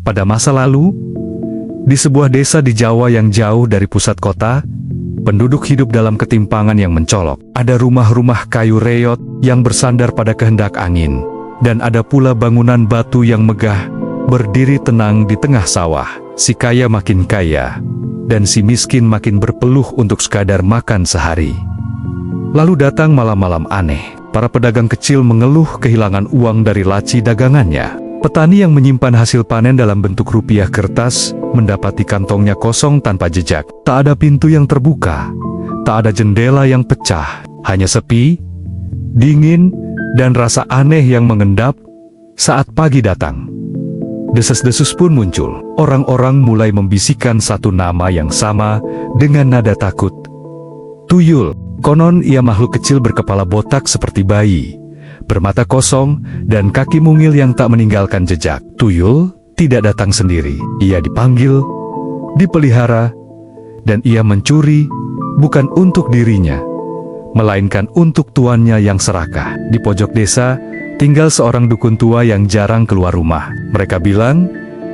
Pada masa lalu, di sebuah desa di Jawa yang jauh dari pusat kota, penduduk hidup dalam ketimpangan yang mencolok. Ada rumah-rumah kayu reyot yang bersandar pada kehendak angin, dan ada pula bangunan batu yang megah, berdiri tenang di tengah sawah. Si kaya makin kaya, dan si miskin makin berpeluh untuk sekadar makan sehari. Lalu datang malam-malam aneh. Para pedagang kecil mengeluh kehilangan uang dari laci dagangannya. Petani yang menyimpan hasil panen dalam bentuk rupiah kertas mendapati kantongnya kosong tanpa jejak. Tak ada pintu yang terbuka, tak ada jendela yang pecah, hanya sepi, dingin, dan rasa aneh yang mengendap saat pagi datang. Desas-desus pun muncul. Orang-orang mulai membisikkan satu nama yang sama dengan nada takut. Tuyul. Konon ia makhluk kecil berkepala botak seperti bayi, bermata kosong, dan kaki mungil yang tak meninggalkan jejak. Tuyul tidak datang sendiri. Ia dipanggil, dipelihara, dan ia mencuri bukan untuk dirinya, melainkan untuk tuannya yang serakah. Di pojok desa, tinggal seorang dukun tua yang jarang keluar rumah. Mereka bilang,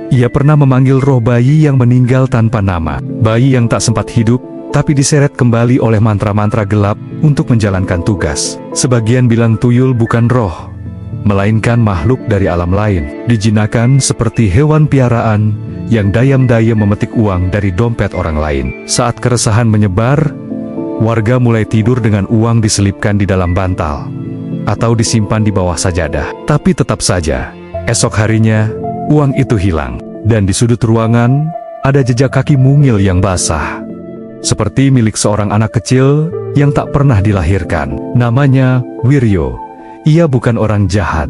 ia pernah memanggil roh bayi yang meninggal tanpa nama. Bayi yang tak sempat hidup, tapi diseret kembali oleh mantra-mantra gelap untuk menjalankan tugas. Sebagian bilang tuyul bukan roh, melainkan makhluk dari alam lain, dijinakan seperti hewan piaraan yang dayam-dayam memetik uang dari dompet orang lain. Saat keresahan menyebar, warga mulai tidur dengan uang diselipkan di dalam bantal atau disimpan di bawah sajadah. Tapi tetap saja, esok harinya, uang itu hilang, dan di sudut ruangan ada jejak kaki mungil yang basah, seperti milik seorang anak kecil yang tak pernah dilahirkan. Namanya Wiryo. Ia bukan orang jahat,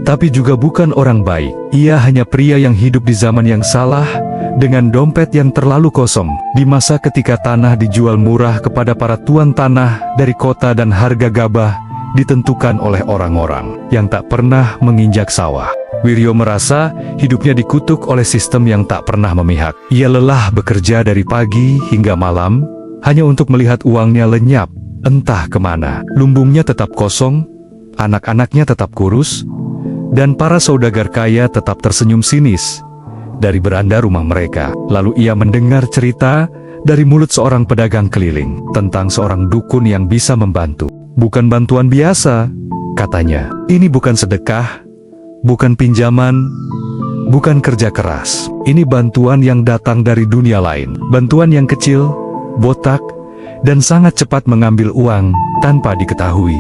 tapi juga bukan orang baik. Ia hanya pria yang hidup di zaman yang salah, dengan dompet yang terlalu kosong. Di masa ketika tanah dijual murah kepada para tuan tanah dari kota dan harga gabah ditentukan oleh orang-orang yang tak pernah menginjak sawah. Wiryo merasa hidupnya dikutuk oleh sistem yang tak pernah memihak. Ia lelah bekerja dari pagi hingga malam, hanya untuk melihat uangnya lenyap, entah kemana. Lumbungnya tetap kosong, anak-anaknya tetap kurus, dan para saudagar kaya tetap tersenyum sinis dari beranda rumah mereka. Lalu ia mendengar cerita dari mulut seorang pedagang keliling, tentang seorang dukun yang bisa membantu. Bukan bantuan biasa, katanya. Ini bukan sedekah, bukan pinjaman, bukan kerja keras. Ini bantuan yang datang dari dunia lain. Bantuan yang kecil, botak, dan sangat cepat mengambil uang tanpa diketahui.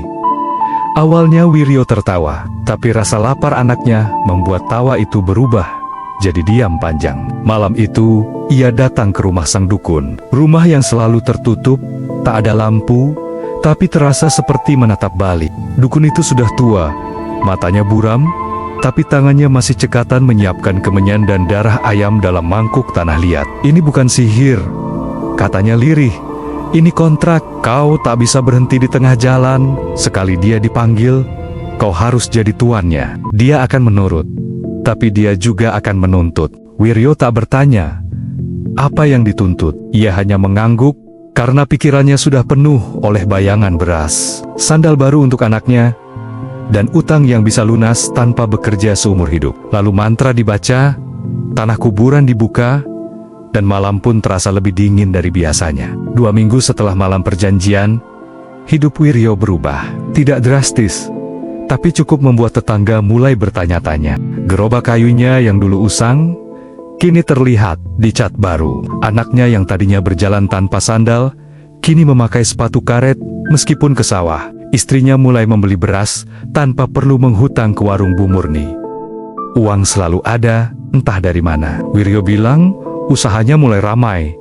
Awalnya Wiryo tertawa, tapi rasa lapar anaknya membuat tawa itu berubah jadi diam panjang. Malam itu, ia datang ke rumah sang dukun. Rumah yang selalu tertutup, tak ada lampu, tapi terasa seperti menatap balik. Dukun itu sudah tua, matanya buram, tapi tangannya masih cekatan menyiapkan kemenyan dan darah ayam dalam mangkuk tanah liat. Ini bukan sihir, katanya lirih. Ini kontrak, kau tak bisa berhenti di tengah jalan. Sekali dia dipanggil, kau harus jadi tuannya. Dia akan menurut, tapi dia juga akan menuntut. Wiryo tak bertanya apa yang dituntut. Ia hanya mengangguk, karena pikirannya sudah penuh oleh bayangan beras, sandal baru untuk anaknya, dan utang yang bisa lunas tanpa bekerja seumur hidup. Lalu mantra dibaca, tanah kuburan dibuka, dan malam pun terasa lebih dingin dari biasanya. 2 minggu setelah malam perjanjian, hidup Wiryo berubah. Tidak drastis, tapi cukup membuat tetangga mulai bertanya-tanya. Gerobak kayunya yang dulu usang, kini terlihat dicat baru. Anaknya yang tadinya berjalan tanpa sandal, kini memakai sepatu karet meskipun ke sawah. Istrinya mulai membeli beras tanpa perlu menghutang ke warung Bu Murni. Uang selalu ada, entah dari mana. Wiryo bilang usahanya mulai ramai.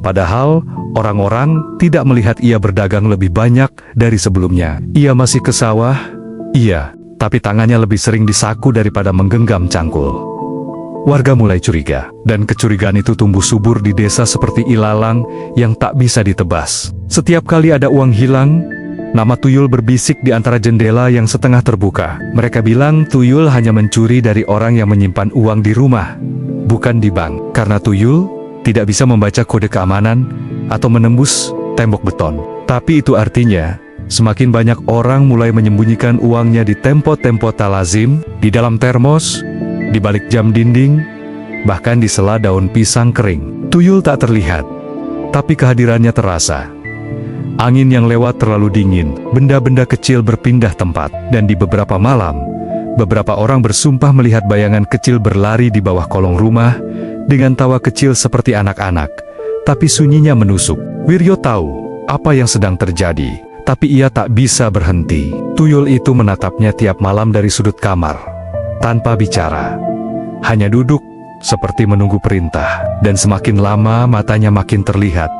Padahal orang-orang tidak melihat ia berdagang lebih banyak dari sebelumnya. Ia masih ke sawah, iya, tapi tangannya lebih sering disaku daripada menggenggam cangkul. Warga mulai curiga, dan kecurigaan itu tumbuh subur di desa seperti ilalang yang tak bisa ditebas. Setiap kali ada uang hilang, nama Tuyul berbisik di antara jendela yang setengah terbuka. Mereka bilang Tuyul hanya mencuri dari orang yang menyimpan uang di rumah, bukan di bank. Karena Tuyul tidak bisa membaca kode keamanan atau menembus tembok beton. Tapi itu artinya, semakin banyak orang mulai menyembunyikan uangnya di tempo-tempo talazim, di dalam termos, di balik jam dinding, bahkan di sela daun pisang kering. Tuyul tak terlihat, tapi kehadirannya terasa. Angin yang lewat terlalu dingin, benda-benda kecil berpindah tempat, dan di beberapa malam, beberapa orang bersumpah melihat bayangan kecil berlari di bawah kolong rumah, dengan tawa kecil seperti anak-anak, tapi sunyinya menusuk. Wiryo tahu apa yang sedang terjadi, tapi ia tak bisa berhenti. Tuyul itu menatapnya tiap malam dari sudut kamar, tanpa bicara. Hanya duduk, seperti menunggu perintah, dan semakin lama matanya makin terlihat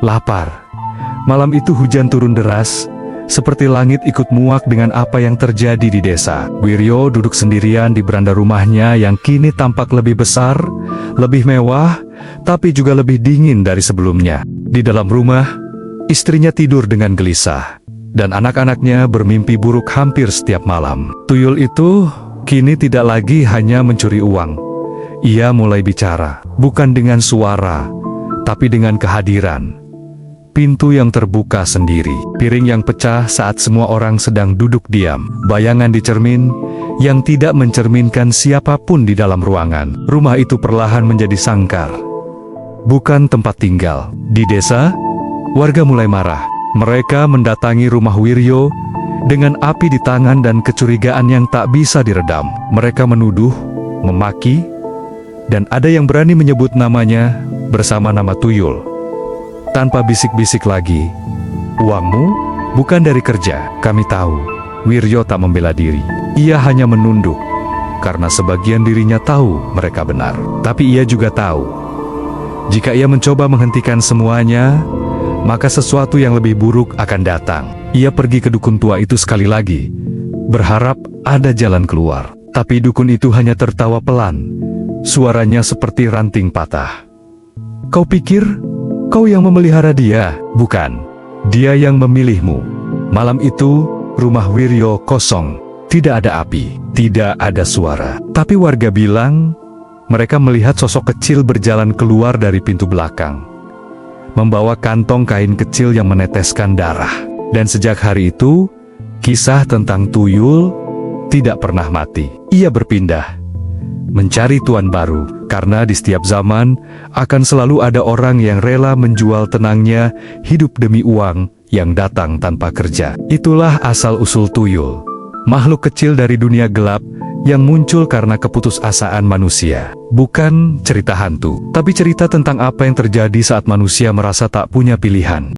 lapar. Malam itu hujan turun deras, seperti langit ikut muak dengan apa yang terjadi di desa. Wiryo duduk sendirian di beranda rumahnya yang kini tampak lebih besar, lebih mewah, tapi juga lebih dingin dari sebelumnya. Di dalam rumah, istrinya tidur dengan gelisah, dan anak-anaknya bermimpi buruk hampir setiap malam. Tuyul itu kini tidak lagi hanya mencuri uang. Ia mulai bicara, bukan dengan suara, tapi dengan kehadiran. Pintu yang terbuka sendiri, piring yang pecah saat semua orang sedang duduk diam, bayangan di cermin yang tidak mencerminkan siapapun di dalam ruangan. Rumah itu perlahan menjadi sangkar, bukan tempat tinggal. Di desa, warga mulai marah. Mereka mendatangi rumah Wiryo dengan api di tangan dan kecurigaan yang tak bisa diredam. Mereka menuduh, memaki, dan ada yang berani menyebut namanya bersama nama Tuyul. Tanpa bisik-bisik lagi, "Uangmu bukan dari kerja." Kami tahu, Wiryo tak membela diri. Ia hanya menunduk, karena sebagian dirinya tahu mereka benar. Tapi ia juga tahu, jika ia mencoba menghentikan semuanya, maka sesuatu yang lebih buruk akan datang. Ia pergi ke dukun tua itu sekali lagi, berharap ada jalan keluar. Tapi dukun itu hanya tertawa pelan, suaranya seperti ranting patah. "Kau pikir kau yang memelihara dia?" "Bukan, dia yang memilihmu." Malam itu, rumah Wiryo kosong. Tidak ada api, tidak ada suara. Tapi warga bilang, mereka melihat sosok kecil berjalan keluar dari pintu belakang, membawa kantong kain kecil yang meneteskan darah. Dan sejak hari itu, kisah tentang Tuyul tidak pernah mati. Ia berpindah, mencari tuan baru, karena di setiap zaman akan selalu ada orang yang rela menjual tenangnya hidup demi uang yang datang tanpa kerja. Itulah asal-usul Tuyul, makhluk kecil dari dunia gelap yang muncul karena keputusasaan manusia. Bukan cerita hantu, tapi cerita tentang apa yang terjadi saat manusia merasa tak punya pilihan.